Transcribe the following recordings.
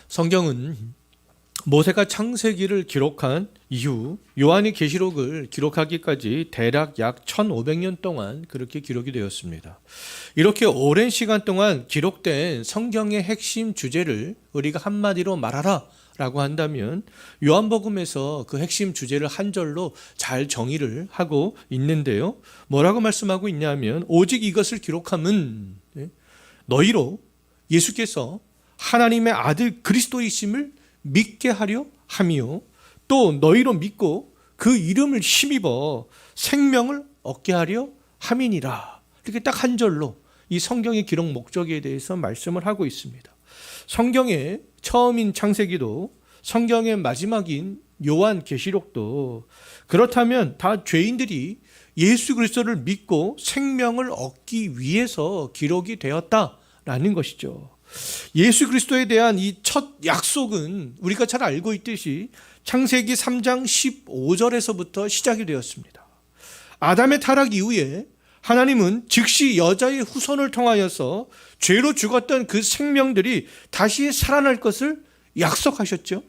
성경은 모세가 창세기를 기록한 이후 요한이 계시록을 기록하기까지 대략 약 1500년 동안 그렇게 기록이 되었습니다. 이렇게 오랜 시간 동안 기록된 성경의 핵심 주제를 우리가 한마디로 말하라 라고 한다면 요한복음에서 그 핵심 주제를 한 절로 잘 정의를 하고 있는데요. 뭐라고 말씀하고 있냐면 오직 이것을 기록함은 너희로 예수께서 하나님의 아들 그리스도이심을 믿게 하려 함이요 또 너희로 믿고 그 이름을 힘입어 생명을 얻게 하려 함이니라. 이렇게 딱 한 절로 이 성경의 기록 목적에 대해서 말씀을 하고 있습니다. 성경의 처음인 창세기도 성경의 마지막인 요한 계시록도 그렇다면 다 죄인들이 예수 그리스도를 믿고 생명을 얻기 위해서 기록이 되었다라는 것이죠. 예수 그리스도에 대한 이 첫 약속은 우리가 잘 알고 있듯이 창세기 3장 15절에서부터 시작이 되었습니다. 아담의 타락 이후에 하나님은 즉시 여자의 후손을 통하여서 죄로 죽었던 그 생명들이 다시 살아날 것을 약속하셨죠.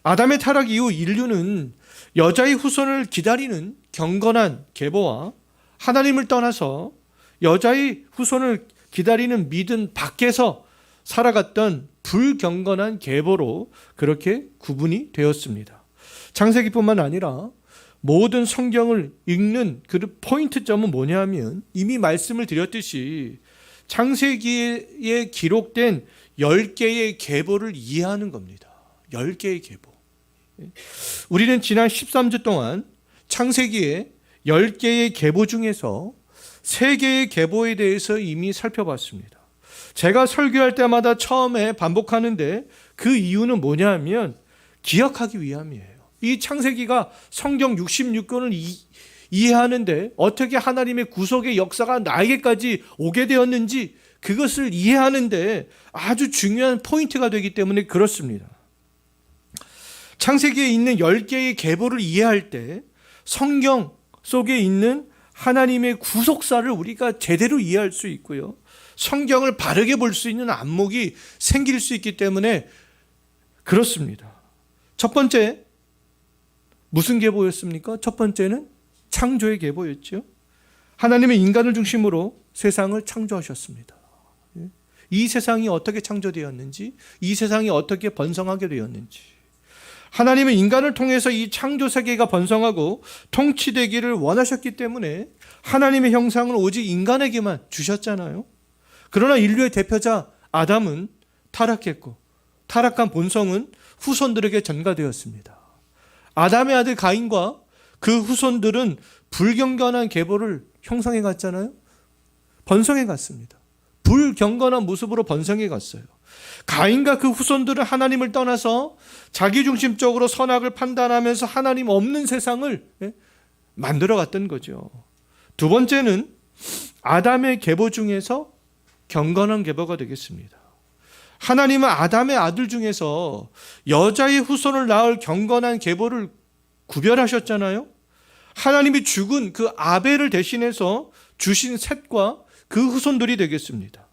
아담의 타락 이후 인류는 여자의 후손을 기다리는 경건한 계보와 하나님을 떠나서 여자의 후손을 기다리는 믿음 밖에서 살아갔던 불경건한 계보로 그렇게 구분이 되었습니다. 창세기뿐만 아니라 모든 성경을 읽는 그 포인트점은 뭐냐면 이미 말씀을 드렸듯이 창세기에 기록된 10개의 계보를 이해하는 겁니다. 10개의 계보. 우리는 지난 13주 동안 창세기의 10개의 계보 중에서 3개의 계보에 대해서 이미 살펴봤습니다. 제가 설교할 때마다 처음에 반복하는데 그 이유는 뭐냐면 기억하기 위함이에요. 이 창세기가 성경 66권을 이해하는데 어떻게 하나님의 구속의 역사가 나에게까지 오게 되었는지 그것을 이해하는데 아주 중요한 포인트가 되기 때문에 그렇습니다. 창세기에 있는 10개의 계보를 이해할 때 성경 속에 있는 하나님의 구속사를 우리가 제대로 이해할 수 있고요. 성경을 바르게 볼 수 있는 안목이 생길 수 있기 때문에 그렇습니다. 첫 번째, 무슨 계보였습니까? 첫 번째는 창조의 계보였죠. 하나님의 인간을 중심으로 세상을 창조하셨습니다. 이 세상이 어떻게 창조되었는지, 이 세상이 어떻게 번성하게 되었는지, 하나님은 인간을 통해서 이 창조 세계가 번성하고 통치되기를 원하셨기 때문에 하나님의 형상을 오직 인간에게만 주셨잖아요. 그러나 인류의 대표자 아담은 타락했고 타락한 본성은 후손들에게 전가되었습니다. 아담의 아들 가인과 그 후손들은 불경건한 계보를 형성해 갔잖아요. 번성해 갔습니다. 불경건한 모습으로 번성해 갔어요. 가인과 그 후손들은 하나님을 떠나서 자기중심적으로 선악을 판단하면서 하나님 없는 세상을 만들어 갔던 거죠. 두 번째는 아담의 계보 중에서 경건한 계보가 되겠습니다. 하나님은 아담의 아들 중에서 여자의 후손을 낳을 경건한 계보를 구별하셨잖아요. 하나님이 죽은 그 아벨을 대신해서 주신 셋과 그 후손들이 되겠습니다.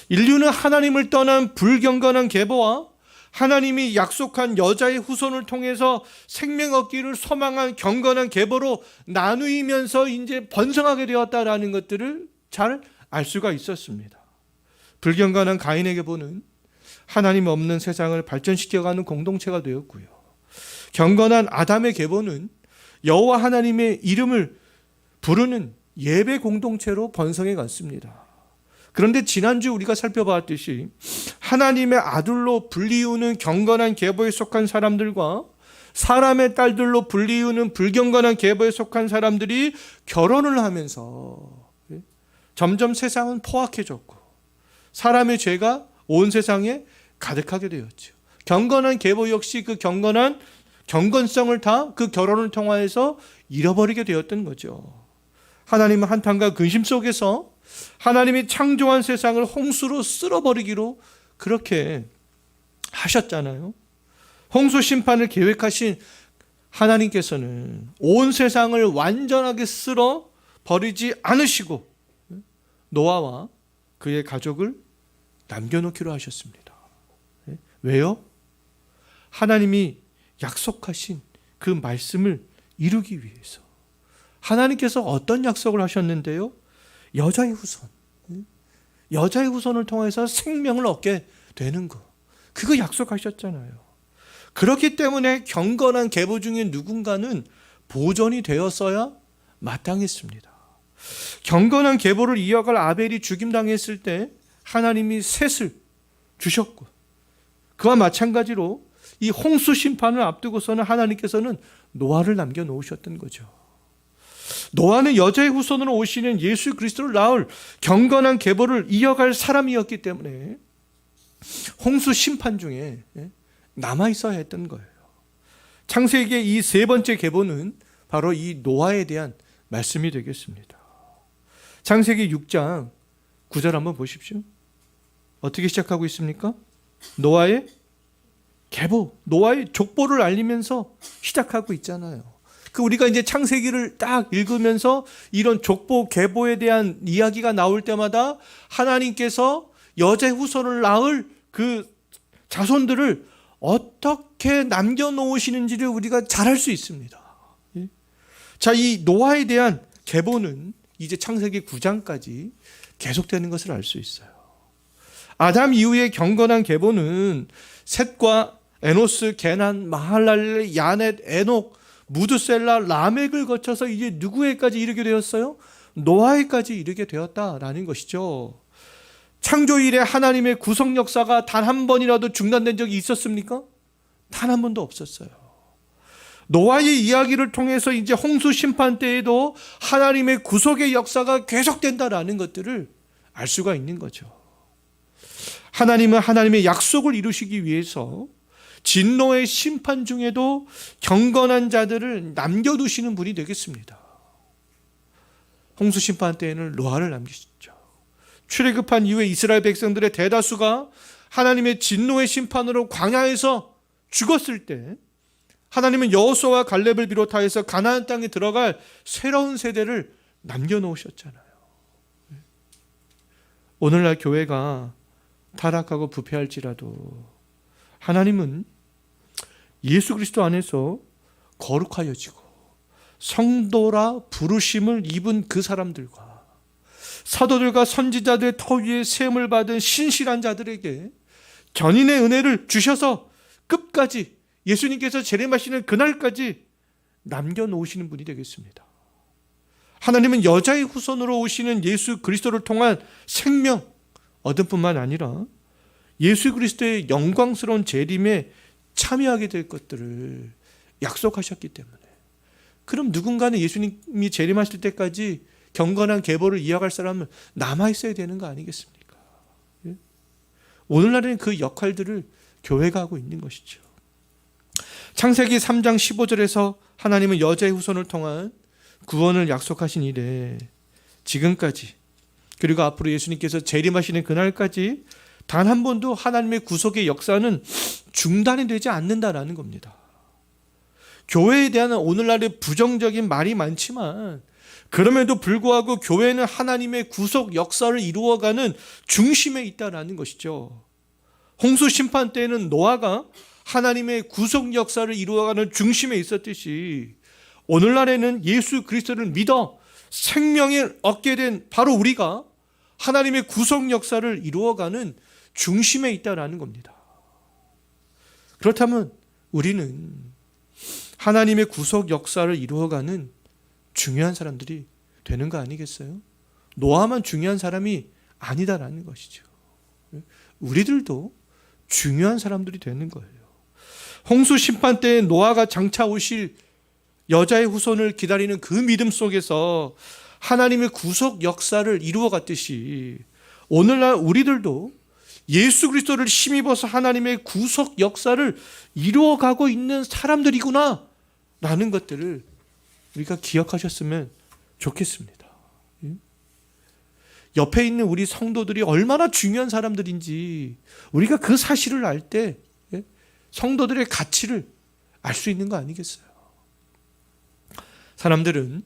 인류는 하나님을 떠난 불경건한 계보와 하나님이 약속한 여자의 후손을 통해서 생명 얻기를 소망한 경건한 계보로 나누면서 이제 번성하게 되었다라는 것들을 잘 알 수가 있었습니다. 불경건한 가인의 계보는 하나님 없는 세상을 발전시켜가는 공동체가 되었고요. 경건한 아담의 계보는 여호와 하나님의 이름을 부르는 예배 공동체로 번성해 갔습니다. 그런데 지난주 우리가 살펴봤듯이 하나님의 아들로 불리우는 경건한 계보에 속한 사람들과 사람의 딸들로 불리우는 불경건한 계보에 속한 사람들이 결혼을 하면서 점점 세상은 포악해졌고 사람의 죄가 온 세상에 가득하게 되었죠. 경건한 계보 역시 그 경건성을 다 그 결혼을 통하여서 잃어버리게 되었던 거죠. 하나님은 한탄과 근심 속에서 하나님이 창조한 세상을 홍수로 쓸어버리기로 그렇게 하셨잖아요. 홍수 심판을 계획하신 하나님께서는 온 세상을 완전하게 쓸어버리지 않으시고 노아와 그의 가족을 남겨놓기로 하셨습니다. 왜요? 하나님이 약속하신 그 말씀을 이루기 위해서. 하나님께서 어떤 약속을 하셨는데요? 여자의 후손. 여자의 후손을 통해서 생명을 얻게 되는 거. 그거 약속하셨잖아요. 그렇기 때문에 경건한 계보 중에 누군가는 보존이 되었어야 마땅했습니다. 경건한 계보를 이어갈 아벨이 죽임당했을 때 하나님이 셋을 주셨고, 그와 마찬가지로 이 홍수 심판을 앞두고서는 하나님께서는 노아를 남겨놓으셨던 거죠. 노아는 여자의 후손으로 오시는 예수 그리스도를 낳을 경건한 계보를 이어갈 사람이었기 때문에 홍수 심판 중에 남아있어야 했던 거예요. 창세기의 이 세 번째 계보는 바로 이 노아에 대한 말씀이 되겠습니다. 창세기 6장 9절 한번 보십시오. 어떻게 시작하고 있습니까? 노아의 계보, 노아의 족보를 알리면서 시작하고 있잖아요. 우리가 이제 창세기를 딱 읽으면서 이런 족보, 계보에 대한 이야기가 나올 때마다 하나님께서 여자의 후손을 낳을 그 자손들을 어떻게 남겨놓으시는지를 우리가 잘 알 수 있습니다. 자, 이 노아에 대한 계보는 이제 창세기 9장까지 계속되는 것을 알 수 있어요. 아담 이후의 경건한 계보는 셋과 에노스, 게난, 마할랄, 야넷, 에녹, 무드셀라, 라멕을 거쳐서 이제 누구에까지 이르게 되었어요? 노아에까지 이르게 되었다라는 것이죠. 창조 이래 하나님의 구속 역사가 단 한 번이라도 중단된 적이 있었습니까? 단 한 번도 없었어요. 노아의 이야기를 통해서 이제 홍수 심판 때에도 하나님의 구속의 역사가 계속된다라는 것들을 알 수가 있는 거죠. 하나님은 하나님의 약속을 이루시기 위해서 진노의 심판 중에도 경건한 자들을 남겨두시는 분이 되겠습니다. 홍수 심판 때에는 노아를 남기셨죠. 출애굽한 이후에 이스라엘 백성들의 대다수가 하나님의 진노의 심판으로 광야에서 죽었을 때 하나님은 여호수아와 갈렙을 비롯하여서 가나안 땅에 들어갈 새로운 세대를 남겨놓으셨잖아요. 오늘날 교회가 타락하고 부패할지라도 하나님은 예수 그리스도 안에서 거룩하여지고 성도라 부르심을 입은 그 사람들과 사도들과 선지자들의 터 위에 세움을 받은 신실한 자들에게 견인의 은혜를 주셔서 끝까지 예수님께서 재림하시는 그날까지 남겨놓으시는 분이 되겠습니다. 하나님은 여자의 후손으로 오시는 예수 그리스도를 통한 생명 얻을 뿐만 아니라 예수 그리스도의 영광스러운 재림에 참여하게 될 것들을 약속하셨기 때문에, 그럼 누군가는 예수님이 재림하실 때까지 경건한 계보를 이어갈 사람은 남아있어야 되는 거 아니겠습니까? 오늘날에는 그 역할들을 교회가 하고 있는 것이죠. 창세기 3장 15절에서 하나님은 여자의 후손을 통한 구원을 약속하신 이래 지금까지, 그리고 앞으로 예수님께서 재림하시는 그날까지 단 한 번도 하나님의 구속의 역사는 중단이 되지 않는다라는 겁니다. 교회에 대한 오늘날의 부정적인 말이 많지만 그럼에도 불구하고 교회는 하나님의 구속 역사를 이루어가는 중심에 있다라는 것이죠. 홍수 심판 때에는 노아가 하나님의 구속 역사를 이루어가는 중심에 있었듯이 오늘날에는 예수 그리스도를 믿어 생명을 얻게 된 바로 우리가 하나님의 구속 역사를 이루어가는 중심에 있다라는 겁니다. 그렇다면 우리는 하나님의 구속 역사를 이루어가는 중요한 사람들이 되는 거 아니겠어요? 노아만 중요한 사람이 아니다라는 것이죠. 우리들도 중요한 사람들이 되는 거예요. 홍수 심판 때 노아가 장차 오실 여자의 후손을 기다리는 그 믿음 속에서 하나님의 구속 역사를 이루어갔듯이 오늘날 우리들도 예수 그리스도를 힘입어서 하나님의 구속 역사를 이루어가고 있는 사람들이구나 라는 것들을 우리가 기억하셨으면 좋겠습니다. 옆에 있는 우리 성도들이 얼마나 중요한 사람들인지 우리가 그 사실을 알 때 성도들의 가치를 알 수 있는 거 아니겠어요? 사람들은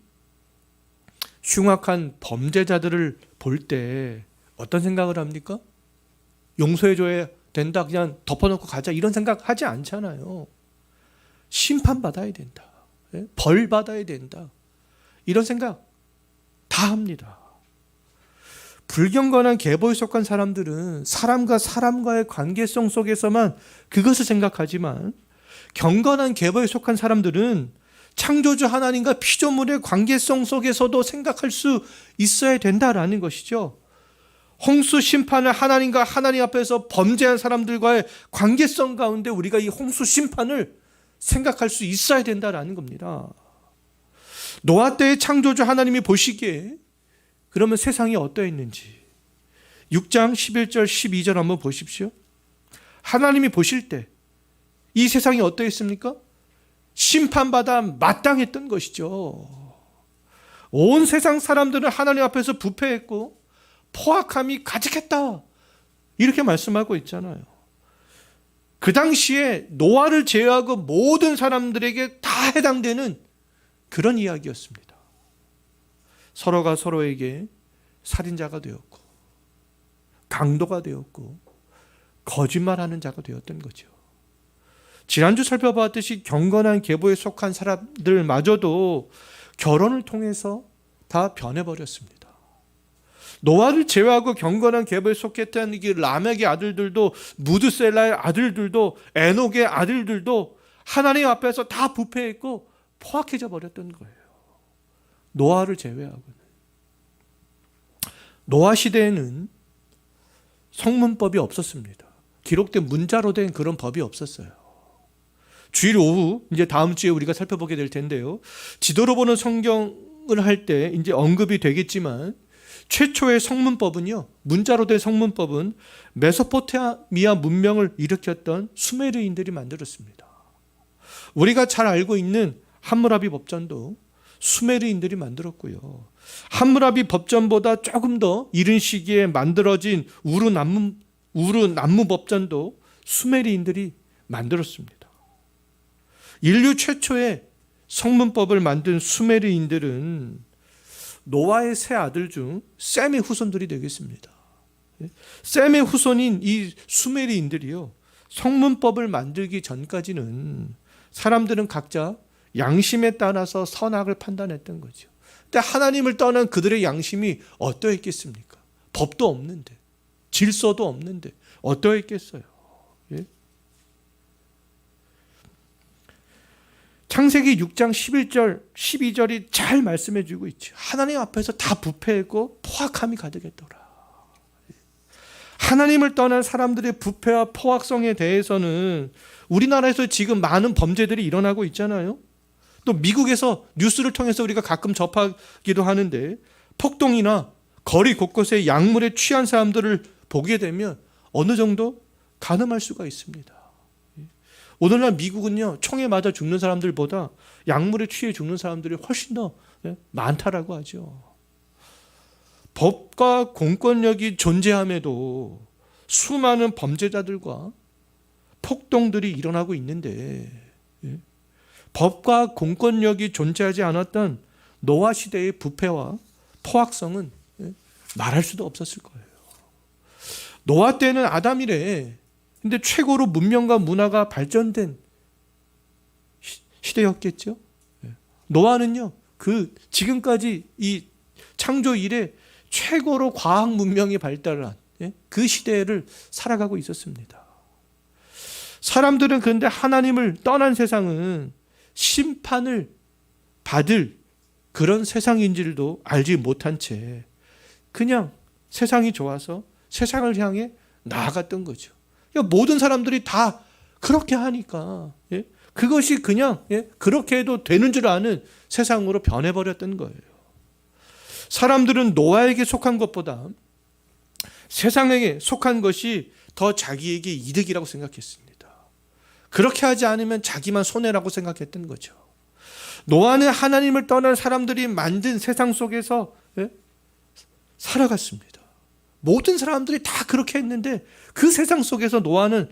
흉악한 범죄자들을 볼 때 어떤 생각을 합니까? 용서해줘야 된다, 그냥 덮어놓고 가자, 이런 생각 하지 않잖아요. 심판받아야 된다, 벌 받아야 된다, 이런 생각 다 합니다. 불경건한 계보에 속한 사람들은 사람과 사람과의 관계성 속에서만 그것을 생각하지만, 경건한 계보에 속한 사람들은 창조주 하나님과 피조물의 관계성 속에서도 생각할 수 있어야 된다라는 것이죠. 홍수 심판을 하나님과 하나님 앞에서 범죄한 사람들과의 관계성 가운데 우리가 이 홍수 심판을 생각할 수 있어야 된다라는 겁니다. 노아 때의 창조주 하나님이 보시기에 그러면 세상이 어떠했는지 6장 11절 12절 한번 보십시오. 하나님이 보실 때 이 세상이 어떠했습니까? 심판받아 마땅했던 것이죠. 온 세상 사람들은 하나님 앞에서 부패했고 포악함이 가득했다, 이렇게 말씀하고 있잖아요. 그 당시에 노아를 제외하고 모든 사람들에게 다 해당되는 그런 이야기였습니다. 서로가 서로에게 살인자가 되었고 강도가 되었고 거짓말하는 자가 되었던 거죠. 지난주 살펴봤듯이 경건한 계보에 속한 사람들마저도 결혼을 통해서 다 변해버렸습니다. 노아를 제외하고 경건한 계보에 속했던 이 라멕의 아들들도, 무드셀라의 아들들도, 에녹의 아들들도 하나님 앞에서 다 부패했고 포악해져 버렸던 거예요. 노아를 제외하고는. 노아 시대에는 성문법이 없었습니다. 기록된 문자로 된 그런 법이 없었어요. 주일 오후 이제 다음 주에 우리가 살펴보게 될 텐데요. 지도로 보는 성경을 할 때 이제 언급이 되겠지만, 최초의 성문법은요, 문자로 된 성문법은 메소포타미아 문명을 일으켰던 수메르인들이 만들었습니다. 우리가 잘 알고 있는 함무라비 법전도 수메르인들이 만들었고요. 함무라비 법전보다 조금 더 이른 시기에 만들어진 우르 남무 법전도 수메르인들이 만들었습니다. 인류 최초의 성문법을 만든 수메르인들은 노아의 세 아들 중 셈의 후손들이 되겠습니다. 셈의 후손인 이 수메르인들이요, 성문법을 만들기 전까지는 사람들은 각자 양심에 따라서 선악을 판단했던 거죠. 근데 하나님을 떠난 그들의 양심이 어떠했겠습니까? 법도 없는데, 질서도 없는데 어떠했겠어요? 예? 창세기 6장 11절 12절이 잘 말씀해 주고 있죠. 하나님 앞에서 다 부패했고 포악함이 가득했더라. 하나님을 떠난 사람들의 부패와 포악성에 대해서는 우리나라에서 지금 많은 범죄들이 일어나고 있잖아요. 또 미국에서 뉴스를 통해서 우리가 가끔 접하기도 하는데, 폭동이나 거리 곳곳에 약물에 취한 사람들을 보게 되면 어느 정도 가늠할 수가 있습니다. 오늘날 미국은요, 총에 맞아 죽는 사람들보다 약물에 취해 죽는 사람들이 훨씬 더 많다라고 하죠. 법과 공권력이 존재함에도 수많은 범죄자들과 폭동들이 일어나고 있는데, 법과 공권력이 존재하지 않았던 노아 시대의 부패와 포악성은 말할 수도 없었을 거예요. 노아 때는 아담이래. 근데 최고로 문명과 문화가 발전된 시대였겠죠. 노아는요, 그 지금까지 이 창조 이래 최고로 과학 문명이 발달한 그 시대를 살아가고 있었습니다. 사람들은 그런데 하나님을 떠난 세상은 심판을 받을 그런 세상인 줄도 알지 못한 채 그냥 세상이 좋아서 세상을 향해 나아갔던 거죠. 모든 사람들이 다 그렇게 하니까 그것이 그냥 그렇게 해도 되는 줄 아는 세상으로 변해버렸던 거예요. 사람들은 노아에게 속한 것보다 세상에게 속한 것이 더 자기에게 이득이라고 생각했습니다. 그렇게 하지 않으면 자기만 손해라고 생각했던 거죠. 노아는 하나님을 떠난 사람들이 만든 세상 속에서 살아갔습니다. 모든 사람들이 다 그렇게 했는데 그 세상 속에서 노아는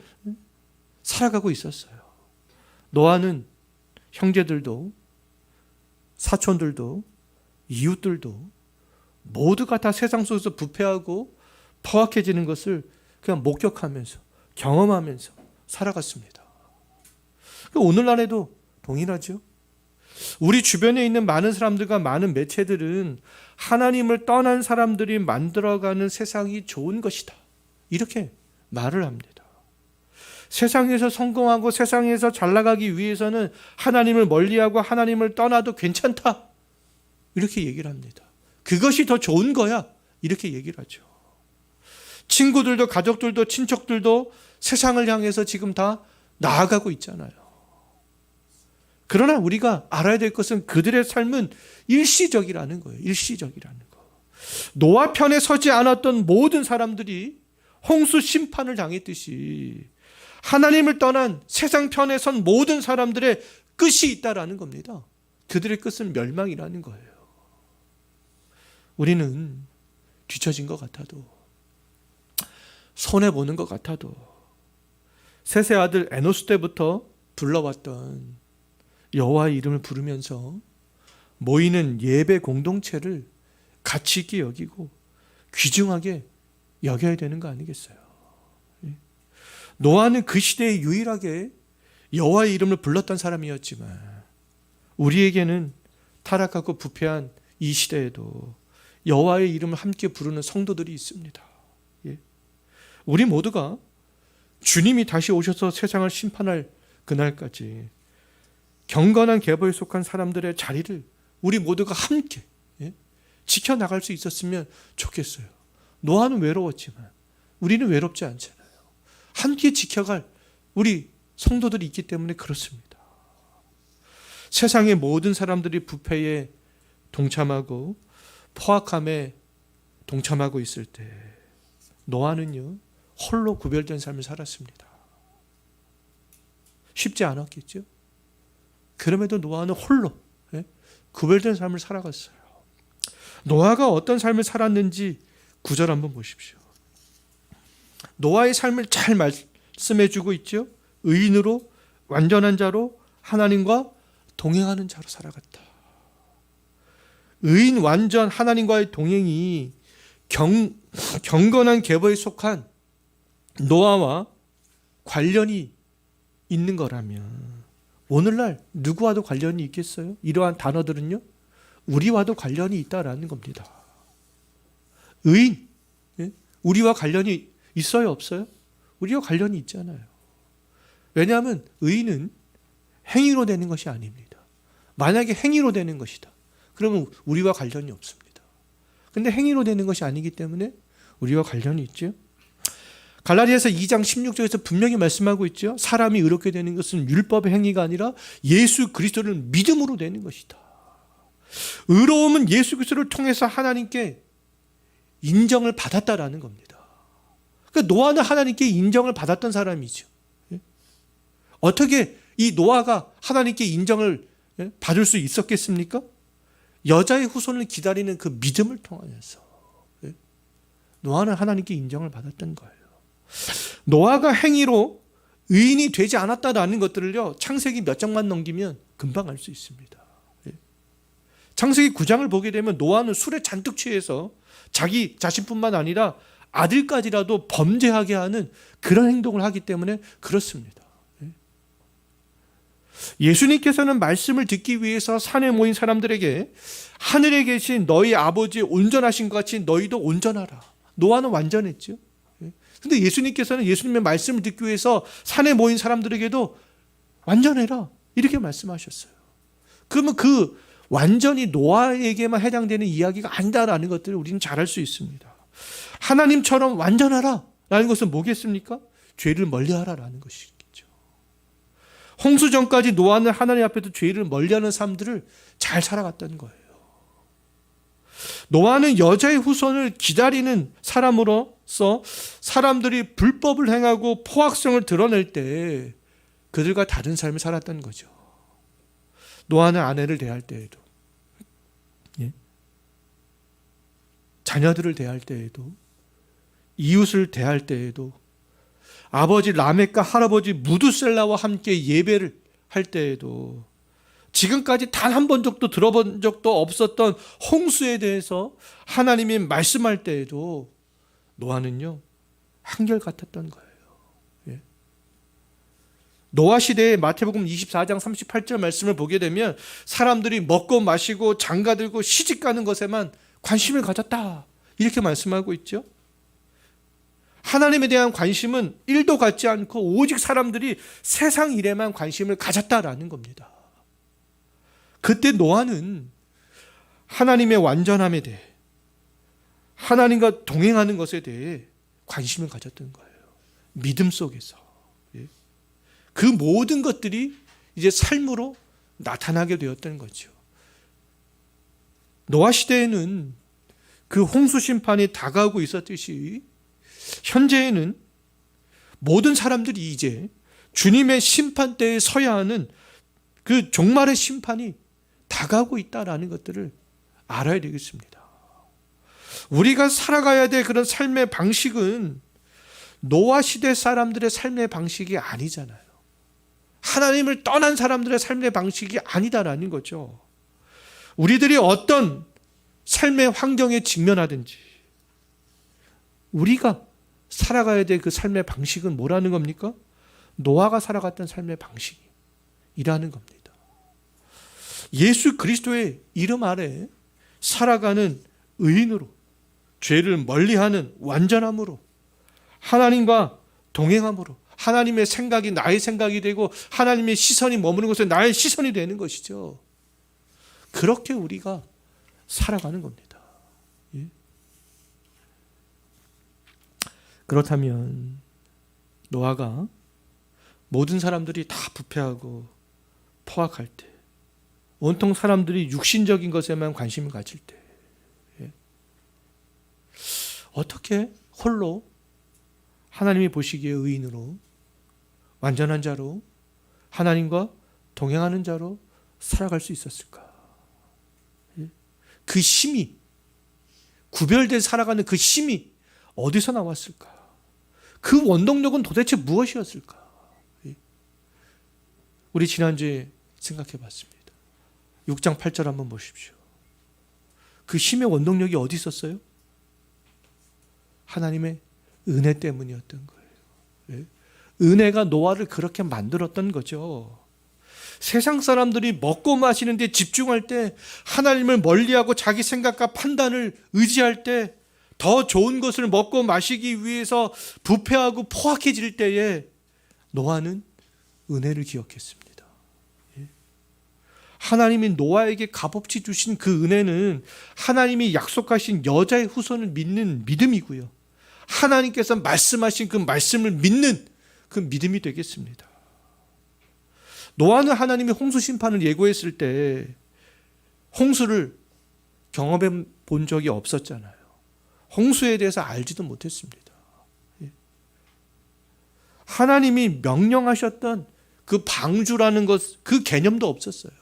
살아가고 있었어요. 노아는 형제들도 사촌들도 이웃들도 모두가 다 세상 속에서 부패하고 포악해지는 것을 그냥 목격하면서 경험하면서 살아갔습니다. 오늘날에도 동일하죠. 우리 주변에 있는 많은 사람들과 많은 매체들은 하나님을 떠난 사람들이 만들어가는 세상이 좋은 것이다, 이렇게 말을 합니다. 세상에서 성공하고 세상에서 잘 나가기 위해서는 하나님을 멀리하고 하나님을 떠나도 괜찮다, 이렇게 얘기를 합니다. 그것이 더 좋은 거야, 이렇게 얘기를 하죠. 친구들도 가족들도 친척들도 세상을 향해서 지금 다 나아가고 있잖아요. 그러나 우리가 알아야 될 것은 그들의 삶은 일시적이라는 거예요. 일시적이라는 거. 노아 편에 서지 않았던 모든 사람들이 홍수 심판을 당했듯이 하나님을 떠난 세상 편에 선 모든 사람들의 끝이 있다라는 겁니다. 그들의 끝은 멸망이라는 거예요. 우리는 뒤처진 것 같아도, 손해보는 것 같아도 셋의 아들 에노스 때부터 불러왔던 여호와의 이름을 부르면서 모이는 예배 공동체를 가치 있게 여기고 귀중하게 여겨야 되는 거 아니겠어요? 노아는 그 시대에 유일하게 여호와의 이름을 불렀던 사람이었지만 우리에게는 타락하고 부패한 이 시대에도 여호와의 이름을 함께 부르는 성도들이 있습니다. 우리 모두가 주님이 다시 오셔서 세상을 심판할 그날까지 경건한 계보에 속한 사람들의 자리를 우리 모두가 함께 지켜나갈 수 있었으면 좋겠어요. 노아는 외로웠지만 우리는 외롭지 않잖아요. 함께 지켜갈 우리 성도들이 있기 때문에 그렇습니다. 세상의 모든 사람들이 부패에 동참하고 포악함에 동참하고 있을 때 노아는요, 홀로 구별된 삶을 살았습니다. 쉽지 않았겠죠? 그럼에도 노아는 홀로 구별된 삶을 살아갔어요. 노아가 어떤 삶을 살았는지 9절 한번 보십시오. 노아의 삶을 잘 말씀해주고 있죠. 의인으로 완전한 자로 하나님과 동행하는 자로 살아갔다. 의인 완전 하나님과의 동행이 경건한 계보에 속한 노아와 관련이 있는 거라면 오늘날 누구와도 관련이 있겠어요? 이러한 단어들은요, 우리와도 관련이 있다라는 겁니다. 의인, 우리와 관련이 있어요, 없어요? 우리와 관련이 있잖아요. 왜냐하면 의인은 행위로 되는 것이 아닙니다. 만약에 행위로 되는 것이다, 그러면 우리와 관련이 없습니다. 근데 행위로 되는 것이 아니기 때문에 우리와 관련이 있죠. 갈라디아서 2장 16절에서 분명히 말씀하고 있죠. 사람이 의롭게 되는 것은 율법의 행위가 아니라 예수 그리스도를 믿음으로 되는 것이다. 의로움은 예수 그리스도를 통해서 하나님께 인정을 받았다라는 겁니다. 그러니까 노아는 하나님께 인정을 받았던 사람이죠. 어떻게 이 노아가 하나님께 인정을 받을 수 있었겠습니까? 여자의 후손을 기다리는 그 믿음을 통하여서 노아는 하나님께 인정을 받았던 거예요. 노아가 행위로 의인이 되지 않았다라는 것들을요, 창세기 몇 장만 넘기면 금방 알 수 있습니다. 창세기 9장을 보게 되면 노아는 술에 잔뜩 취해서 자기 자신뿐만 아니라 아들까지라도 범죄하게 하는 그런 행동을 하기 때문에 그렇습니다. 예수님께서는 말씀을 듣기 위해서 산에 모인 사람들에게 하늘에 계신 너희 아버지 온전하신 것 같이 너희도 온전하라. 노아는 완전했죠. 근데 예수님께서는 예수님의 말씀을 듣기 위해서 산에 모인 사람들에게도 완전해라, 이렇게 말씀하셨어요. 그러면 그 완전히 노아에게만 해당되는 이야기가 아니다라는 것들을 우리는 잘 알 수 있습니다. 하나님처럼 완전하라 라는 것은 뭐겠습니까? 죄를 멀리하라라는 것이겠죠. 홍수 전까지 노아는 하나님 앞에서 죄를 멀리하는 삶들을 잘 살아갔다는 거예요. 노아는 여자의 후손을 기다리는 사람으로서 사람들이 불법을 행하고 포악성을 드러낼 때 그들과 다른 삶을 살았다는 거죠. 노아는 아내를 대할 때에도, 자녀들을 대할 때에도, 이웃을 대할 때에도, 아버지 라멕과 할아버지 무두셀라와 함께 예배를 할 때에도, 지금까지 단 한 번 정도 들어본 적도 없었던 홍수에 대해서 하나님이 말씀할 때에도 노아는요, 한결같았던 거예요. 노아 시대의 마태복음 24장 38절 말씀을 보게 되면 사람들이 먹고 마시고 장가들고 시집가는 것에만 관심을 가졌다, 이렇게 말씀하고 있죠. 하나님에 대한 관심은 1도 갖지 않고 오직 사람들이 세상 일에만 관심을 가졌다라는 겁니다. 그때 노아는 하나님의 완전함에 대해, 하나님과 동행하는 것에 대해 관심을 가졌던 거예요. 믿음 속에서. 그 모든 것들이 이제 삶으로 나타나게 되었던 거죠. 노아 시대에는 그 홍수 심판이 다가오고 있었듯이 현재에는 모든 사람들이 이제 주님의 심판대에 서야 하는 그 종말의 심판이 다가오고 있다는 것들을 알아야 되겠습니다. 우리가 살아가야 될 그런 삶의 방식은 노아 시대 사람들의 삶의 방식이 아니잖아요. 하나님을 떠난 사람들의 삶의 방식이 아니다라는 거죠. 우리들이 어떤 삶의 환경에 직면하든지 우리가 살아가야 될 그 삶의 방식은 뭐라는 겁니까? 노아가 살아갔던 삶의 방식이라는 겁니다. 예수 그리스도의 이름 아래 살아가는 의인으로, 죄를 멀리하는 완전함으로, 하나님과 동행함으로, 하나님의 생각이 나의 생각이 되고 하나님의 시선이 머무는 곳에 나의 시선이 되는 것이죠. 그렇게 우리가 살아가는 겁니다. 예? 그렇다면 노아가 모든 사람들이 다 부패하고 포악할 때, 온통 사람들이 육신적인 것에만 관심을 가질 때, 예? 어떻게 홀로 하나님이 보시기에 의인으로, 완전한 자로, 하나님과 동행하는 자로 살아갈 수 있었을까? 그 힘이, 구별돼 살아가는 그 힘이 어디서 나왔을까? 그 원동력은 도대체 무엇이었을까? 우리 지난주에 생각해 봤습니다. 6장 8절 한번 보십시오. 그 힘의 원동력이 어디 있었어요? 하나님의 은혜 때문이었던 거예요. 은혜가 노아를 그렇게 만들었던 거죠. 세상 사람들이 먹고 마시는 데 집중할 때, 하나님을 멀리하고 자기 생각과 판단을 의지할 때, 더 좋은 것을 먹고 마시기 위해서 부패하고 포악해질 때에 노아는 은혜를 기억했습니다. 하나님이 노아에게 값없이 주신 그 은혜는 하나님이 약속하신 여자의 후손을 믿는 믿음이고요, 하나님께서 말씀하신 그 말씀을 믿는 그 믿음이 되겠습니다. 노아는 하나님이 홍수 심판을 예고했을 때 홍수를 경험해 본 적이 없었잖아요. 홍수에 대해서 알지도 못했습니다. 하나님이 명령하셨던 그 방주라는 것, 그 개념도 없었어요.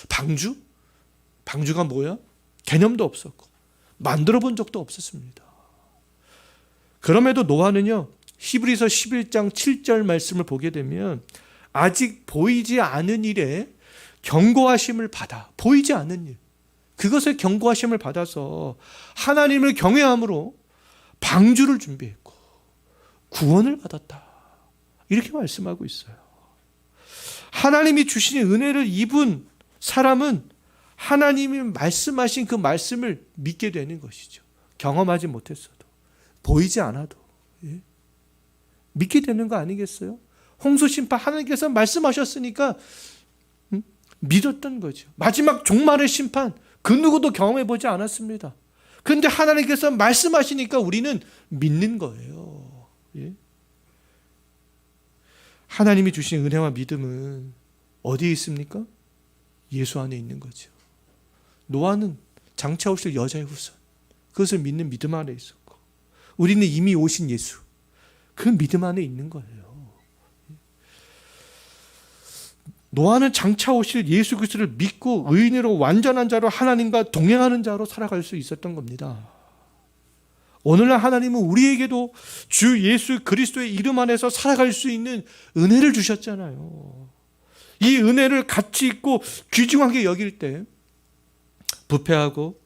방주? 방주가 뭐야? 개념도 없었고 만들어 본 적도 없었습니다. 그럼에도 노아는요, 히브리서 11장 7절 말씀을 보게 되면 아직 보이지 않은 일에 경고하심을 받아, 보이지 않은 일, 그것에 경고하심을 받아서 하나님을 경외함으로 방주를 준비했고 구원을 받았다, 이렇게 말씀하고 있어요. 하나님이 주신 은혜를 입은 사람은 하나님이 말씀하신 그 말씀을 믿게 되는 것이죠. 경험하지 못했어도, 보이지 않아도 믿게 되는 거 아니겠어요? 홍수 심판 하나님께서 말씀하셨으니까 믿었던 거죠. 마지막 종말의 심판, 그 누구도 경험해 보지 않았습니다. 그런데 하나님께서 말씀하시니까 우리는 믿는 거예요. 하나님이 주신 은혜와 믿음은 어디에 있습니까? 예수 안에 있는 거죠. 노아는 장차 오실 여자의 후손, 그것을 믿는 믿음 안에 있었고, 우리는 이미 오신 예수, 그 믿음 안에 있는 거예요. 노아는 장차 오실 예수 그리스도를 믿고 의인으로, 완전한 자로, 하나님과 동행하는 자로 살아갈 수 있었던 겁니다. 오늘날 하나님은 우리에게도 주 예수 그리스도의 이름 안에서 살아갈 수 있는 은혜를 주셨잖아요. 이 은혜를 가치 있고 귀중하게 여길 때 부패하고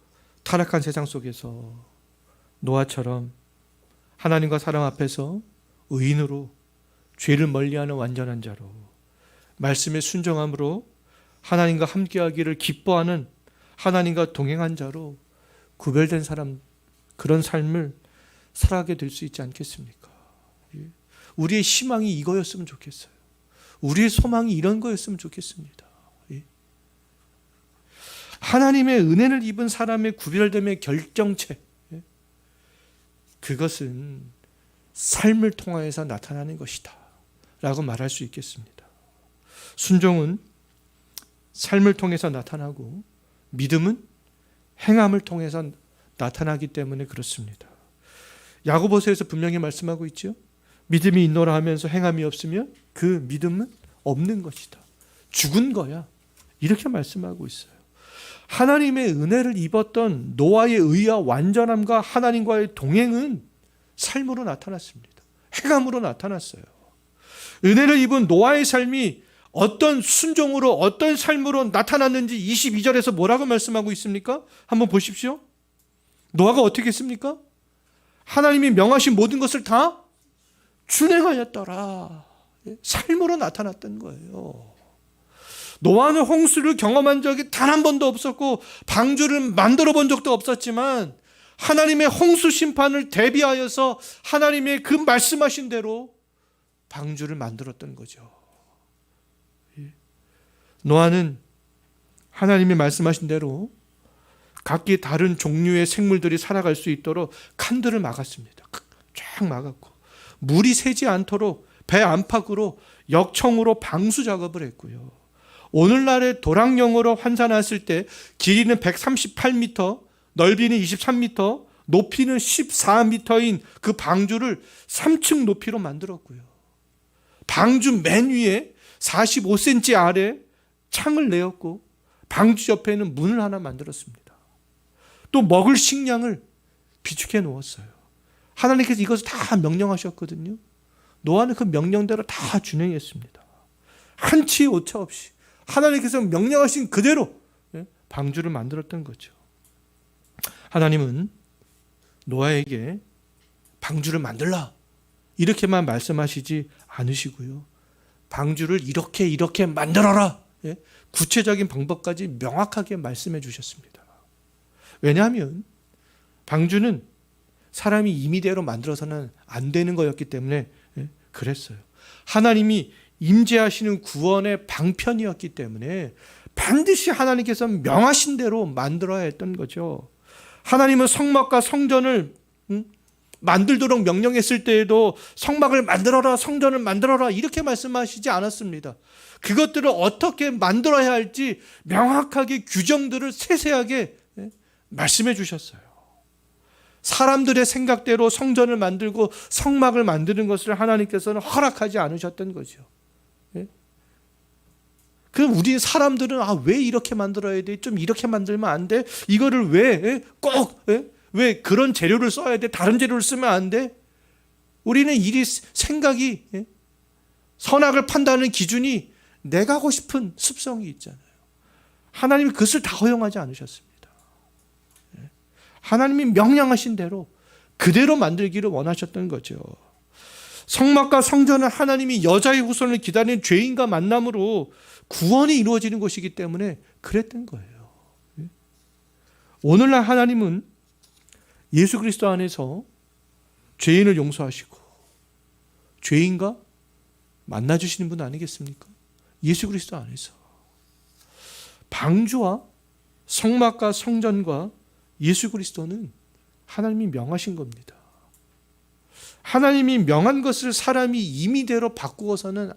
타락한 세상 속에서 노아처럼 하나님과 사람 앞에서 의인으로, 죄를 멀리하는 완전한 자로 말씀에 순종함으로 하나님과 함께하기를 기뻐하는 하나님과 동행한 자로 구별된 사람, 그런 삶을 살아가게 될 수 있지 않겠습니까? 우리의 희망이 이거였으면 좋겠어요. 우리의 소망이 이런 거였으면 좋겠습니다. 하나님의 은혜를 입은 사람의 구별됨의 결정체, 그것은 삶을 통하여서 나타나는 것이다 라고 말할 수 있겠습니다. 순종은 삶을 통해서 나타나고 믿음은 행함을 통해서 나타나기 때문에 그렇습니다. 야고보서에서 분명히 말씀하고 있죠. 믿음이 있노라 하면서 행함이 없으면 그 믿음은 없는 것이다. 죽은 거야. 이렇게 말씀하고 있어요. 하나님의 은혜를 입었던 노아의 의와 완전함과 하나님과의 동행은 삶으로 나타났습니다. 행함으로 나타났어요. 은혜를 입은 노아의 삶이 어떤 순종으로 어떤 삶으로 나타났는지 22절에서 뭐라고 말씀하고 있습니까? 한번 보십시오. 노아가 어떻게 했습니까? 하나님이 명하신 모든 것을 다 준행하였더라. 삶으로 나타났던 거예요. 노아는 홍수를 경험한 적이 단 한 번도 없었고 방주를 만들어 본 적도 없었지만 하나님의 홍수 심판을 대비하여서 하나님의 그 말씀하신 대로 방주를 만들었던 거죠. 노아는 하나님이 말씀하신 대로 각기 다른 종류의 생물들이 살아갈 수 있도록 칸들을 막았습니다. 쫙 막았고 물이 새지 않도록 배 안팎으로 역청으로 방수 작업을 했고요. 오늘날의 도랑령으로 환산했을 때 길이는 138m, 넓이는 23m, 높이는 14m인 그 방주를 3층 높이로 만들었고요. 방주 맨 위에 45cm 아래 창을 내었고 방주 옆에는 문을 하나 만들었습니다. 또 먹을 식량을 비축해 놓았어요. 하나님께서 이것을 다 명령하셨거든요. 노아는 그 명령대로 다 준행했습니다. 한치 오차 없이 하나님께서 명령하신 그대로 방주를 만들었던 거죠. 하나님은 노아에게 방주를 만들라 이렇게만 말씀하시지 않으시고요. 방주를 이렇게 만들어라. 구체적인 방법까지 명확하게 말씀해 주셨습니다. 왜냐하면 방주는 사람이 임의대로 만들어서는 안 되는 거였기 때문에 그랬어요. 하나님이 임재하시는 구원의 방편이었기 때문에 반드시 하나님께서 명하신 대로 만들어야 했던 거죠. 하나님은 성막과 성전을 만들도록 명령했을 때에도 성막을 만들어라, 성전을 만들어라 이렇게 말씀하시지 않았습니다. 그것들을 어떻게 만들어야 할지 명확하게 규정들을 세세하게 말씀해 주셨어요. 사람들의 생각대로 성전을 만들고 성막을 만드는 것을 하나님께서는 허락하지 않으셨던 거죠. 그럼 우리 사람들은 왜 이렇게 만들어야 돼? 좀 이렇게 만들면 안 돼? 이거를 왜 꼭 왜 그런 재료를 써야 돼? 다른 재료를 쓰면 안 돼? 우리는 생각이 선악을 판단하는 기준이 내가 하고 싶은 습성이 있잖아요. 하나님이 그것을 다 허용하지 않으셨습니다. 하나님이 명령하신 대로 그대로 만들기를 원하셨던 거죠. 성막과 성전은 하나님이 여자의 후손을 기다리는 죄인과 만남으로 구원이 이루어지는 것이기 때문에 그랬던 거예요. 오늘날 하나님은 예수 그리스도 안에서 죄인을 용서하시고 죄인과 만나주시는 분 아니겠습니까? 예수 그리스도 안에서 방주와 성막과 성전과 예수 그리스도는 하나님이 명하신 겁니다. 하나님이 명한 것을 사람이 임의대로 바꾸어서는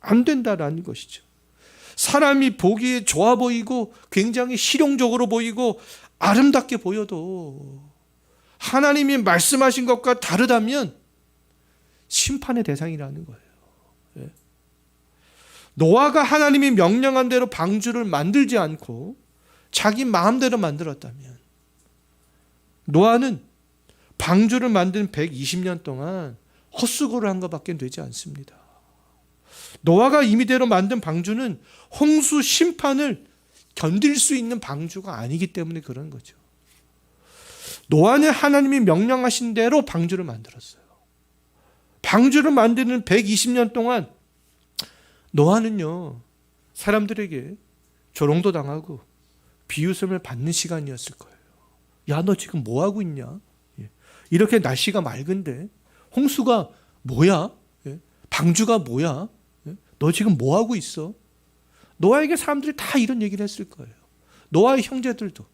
안 된다라는 것이죠. 사람이 보기에 좋아 보이고 굉장히 실용적으로 보이고 아름답게 보여도 하나님이 말씀하신 것과 다르다면 심판의 대상이라는 거예요. 노아가 하나님이 명령한 대로 방주를 만들지 않고 자기 마음대로 만들었다면 노아는 방주를 만든 120년 동안 헛수고를 한 것밖에 되지 않습니다. 노아가 임의대로 만든 방주는 홍수 심판을 견딜 수 있는 방주가 아니기 때문에 그런 거죠. 노아는 하나님이 명령하신 대로 방주를 만들었어요. 방주를 만드는 120년 동안 노아는요, 사람들에게 조롱도 당하고 비웃음을 받는 시간이었을 거예요. 야, 너 지금 뭐 하고 있냐? 이렇게 날씨가 맑은데 홍수가 뭐야? 방주가 뭐야? 너 지금 뭐 하고 있어? 노아에게 사람들이 다 이런 얘기를 했을 거예요. 노아의 형제들도,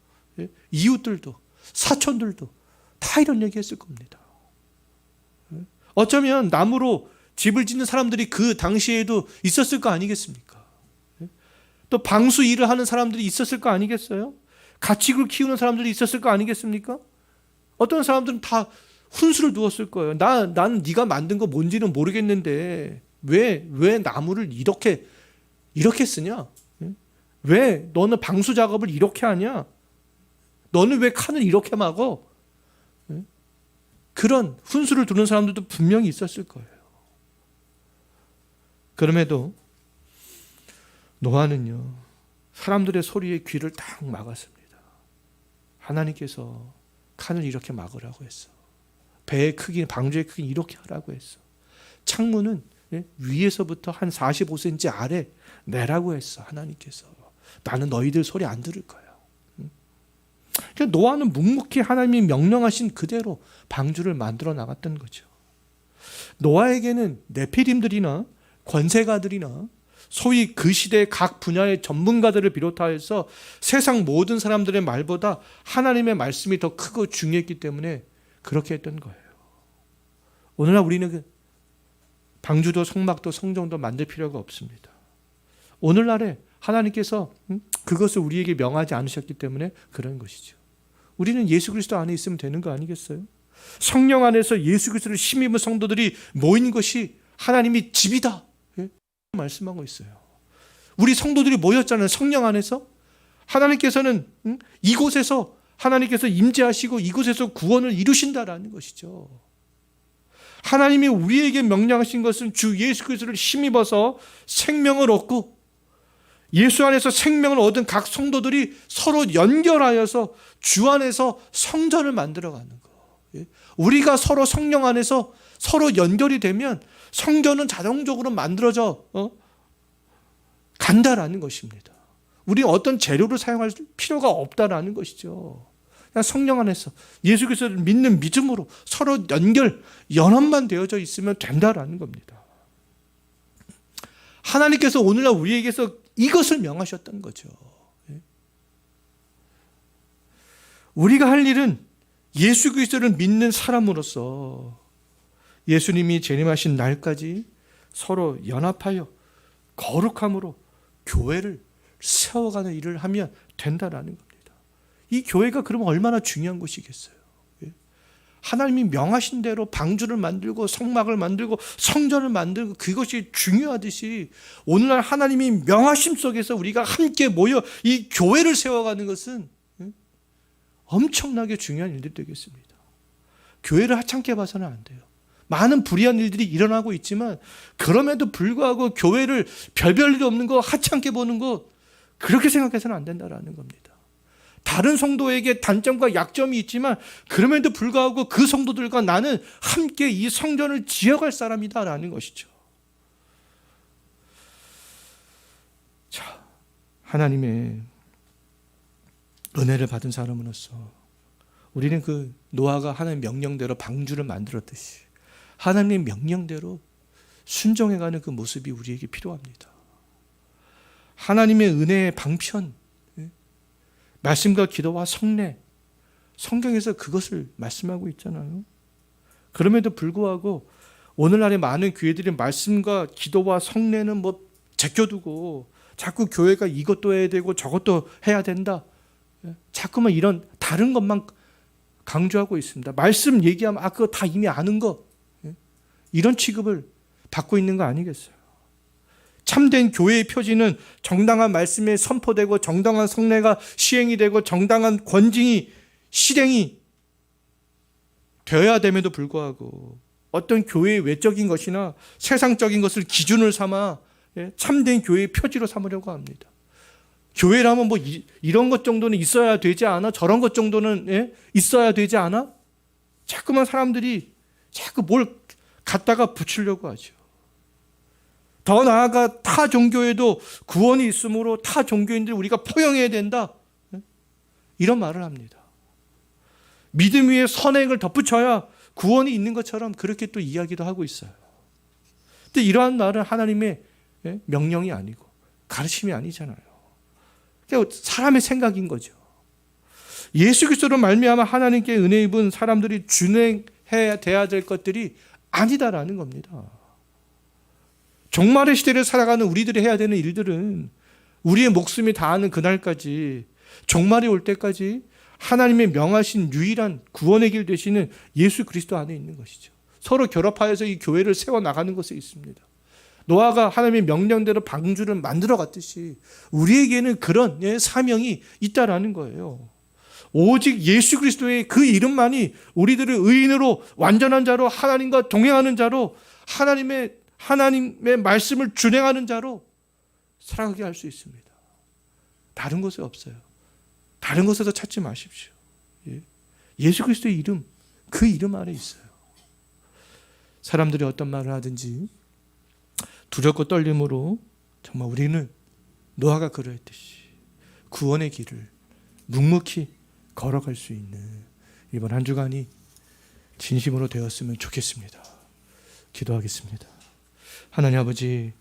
이웃들도, 사촌들도 다 이런 얘기 했을 겁니다. 어쩌면 나무로 집을 짓는 사람들이 그 당시에도 있었을 거 아니겠습니까? 또 방수 일을 하는 사람들이 있었을 거 아니겠어요? 가축을 키우는 사람들이 있었을 거 아니겠습니까? 어떤 사람들은 다 훈수를 두었을 거예요. 나는 네가 만든 거 뭔지는 모르겠는데 왜 나무를 이렇게 쓰냐? 왜 너는 방수 작업을 이렇게 하냐? 너는 왜 칸을 이렇게 막어? 그런 훈수를 두는 사람들도 분명히 있었을 거예요. 그럼에도 노아는요, 사람들의 소리에 귀를 딱 막았습니다. 하나님께서 칸을 이렇게 막으라고 했어. 배의 크기, 방주의 크기 이렇게 하라고 했어. 창문은 위에서부터 한 45cm 아래 내라고 했어. 하나님께서. 나는 너희들 소리 안 들을 거야. 그러니까 노아는 묵묵히 하나님이 명령하신 그대로 방주를 만들어 나갔던 거죠. 노아에게는 네피림들이나 권세가들이나 소위 그 시대의 각 분야의 전문가들을 비롯하여서 세상 모든 사람들의 말보다 하나님의 말씀이 더 크고 중요했기 때문에 그렇게 했던 거예요. 오늘날 우리는 방주도 성막도 성전도 만들 필요가 없습니다. 오늘날에 하나님께서 그것을 우리에게 명하지 않으셨기 때문에 그런 것이죠. 우리는 예수 그리스도 안에 있으면 되는 거 아니겠어요? 성령 안에서 예수 그리스도를 힘입은 성도들이 모인 것이 하나님이 집이다 말씀하고 있어요. 우리 성도들이 모였잖아요. 성령 안에서. 하나님께서는 이곳에서 하나님께서 임재하시고 이곳에서 구원을 이루신다라는 것이죠. 하나님이 우리에게 명령하신 것은 주 예수 그리스도를 힘입어서 생명을 얻고 예수 안에서 생명을 얻은 각 성도들이 서로 연결하여서 주 안에서 성전을 만들어가는 거. 우리가 서로 성령 안에서 서로 연결이 되면 성전은 자동적으로 만들어져 간다라는 것입니다. 우리 어떤 재료를 사용할 필요가 없다라는 것이죠. 그냥 성령 안에서 예수 그리스도를 믿는 믿음으로 서로 연합만 되어져 있으면 된다라는 겁니다. 하나님께서 오늘날 우리에게서 이것을 명하셨던 거죠. 우리가 할 일은 예수 그리스도를 믿는 사람으로서 예수님이 재림하신 날까지 서로 연합하여 거룩함으로 교회를 세워가는 일을 하면 된다라는 겁니다. 이 교회가 그러면 얼마나 중요한 것이겠어요. 하나님이 명하신 대로 방주를 만들고 성막을 만들고 성전을 만들고 그것이 중요하듯이 오늘날 하나님이 명하심 속에서 우리가 함께 모여 이 교회를 세워가는 것은 엄청나게 중요한 일들이 되겠습니다. 교회를 하찮게 봐서는 안 돼요. 많은 불의한 일들이 일어나고 있지만 그럼에도 불구하고 교회를 별별 일 없는 거 하찮게 보는 것 그렇게 생각해서는 안 된다라는 겁니다. 다른 성도에게 단점과 약점이 있지만 그럼에도 불구하고 그 성도들과 나는 함께 이 성전을 지어갈 사람이다라는 것이죠. 자, 하나님의 은혜를 받은 사람으로서 우리는 그 노아가 하나님의 명령대로 방주를 만들었듯이 하나님의 명령대로 순종해가는 그 모습이 우리에게 필요합니다. 하나님의 은혜의 방편, 말씀과 기도와 성례, 성경에서 그것을 말씀하고 있잖아요. 그럼에도 불구하고 오늘날의 많은 교회들이 말씀과 기도와 성례는 뭐 제껴두고 자꾸 교회가 이것도 해야 되고 저것도 해야 된다. 자꾸만 이런 다른 것만 강조하고 있습니다. 말씀 얘기하면 그거 다 이미 아는 거. 이런 취급을 받고 있는 거 아니겠어요? 참된 교회의 표지는 정당한 말씀에 선포되고 정당한 성례가 시행이 되고 정당한 권징이 실행이 되어야 됨에도 불구하고 어떤 교회의 외적인 것이나 세상적인 것을 기준을 삼아 참된 교회의 표지로 삼으려고 합니다. 교회라면 뭐 이런 것 정도는 있어야 되지 않아? 저런 것 정도는 있어야 되지 않아? 자꾸만 사람들이 자꾸 뭘 갖다가 붙이려고 하죠. 더 나아가 타 종교에도 구원이 있으므로 타 종교인들 우리가 포용해야 된다. 이런 말을 합니다. 믿음 위에 선행을 덧붙여야 구원이 있는 것처럼 그렇게 또 이야기도 하고 있어요. 근데 이러한 말은 하나님의 명령이 아니고 가르침이 아니잖아요. 그러니까 사람의 생각인 거죠. 예수 그리스도로 말미암아 하나님께 은혜 입은 사람들이 준행해야 돼야 될 것들이 아니다라는 겁니다. 종말의 시대를 살아가는 우리들이 해야 되는 일들은 우리의 목숨이 다하는 그날까지, 종말이 올 때까지 하나님의 명하신 유일한 구원의 길 되시는 예수 그리스도 안에 있는 것이죠. 서로 결합하여서 이 교회를 세워나가는 것에 있습니다. 노아가 하나님의 명령대로 방주를 만들어 갔듯이 우리에게는 그런 사명이 있다라는 거예요. 오직 예수 그리스도의 그 이름만이 우리들을 의인으로, 완전한 자로, 하나님과 동행하는 자로, 하나님의 말씀을 준행하는 자로 살아가게 할 수 있습니다. 다른 곳에 없어요. 다른 곳에서 찾지 마십시오. 예수 그리스도의 이름, 그 이름 안에 있어요. 사람들이 어떤 말을 하든지 두렵고 떨림으로 정말 우리는 노아가 그러했듯이 구원의 길을 묵묵히 걸어갈 수 있는 이번 한 주간이 진심으로 되었으면 좋겠습니다. 기도하겠습니다. 하나님 아버지,